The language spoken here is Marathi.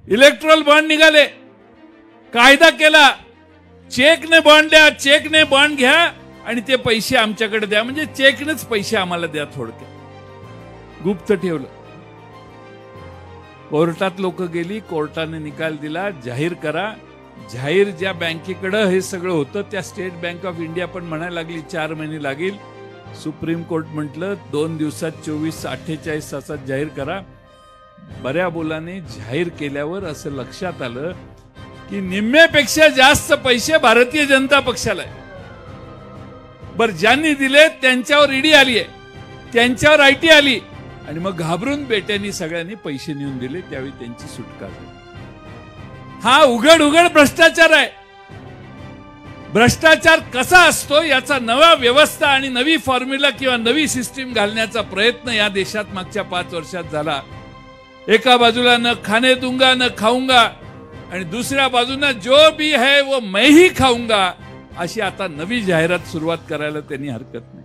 इलेक्ट्रॉल बॉन्ड निघाले, कायदा केला, चेकने बॉन्ड द्या, चेकने बॉन्ड घ्या आणि ते पैसे आमच्याकडे द्या, म्हणजे चेकनेच पैसे आम्हाला द्या. थोडक्यात गुप्त ठेवलं. कोर्टात लोक गेली, कोर्टाने निकाल दिला, जाहीर करा. जाहीर ज्या बँकेकडे हे सगळं होतं त्या स्टेट बँक ऑफ इंडिया पण म्हणायला लागली 4 महिने लागेल. सुप्रीम कोर्ट म्हटलं 2 दिवसात 24-48 तासात जाहीर करा. बऱ्या बोलाने जाहीर केल्यावर असं लक्षात आलं की निम्म्यापेक्षा जास्त पैसे भारतीय जनता पक्षाला आहे. बर, ज्यांनी दिले त्यांच्यावर ईडी आली आहे, त्यांच्यावर आयटी आली आणि मग घाबरून बेट्यांनी सगळ्यांनी पैसे नेऊन दिले. त्यावेळी त्यांची सुटका झाली. हा उघड भ्रष्टाचार आहे. भ्रष्टाचार कसा असतो याचा नवा व्यवस्था आणि नवी फॉर्म्युला किंवा नवी सिस्टीम घालण्याचा प्रयत्न या देशात मागच्या 5 वर्षात झाला. एका बाजूला न खाने दूंगा न खाऊंगा आणि दुसऱ्या बाजूला जो भी है वो मैं ही खाऊंगा, अशी आता नवी जाहिरात सुरुवात करायला त्यांनी हरकत नाही.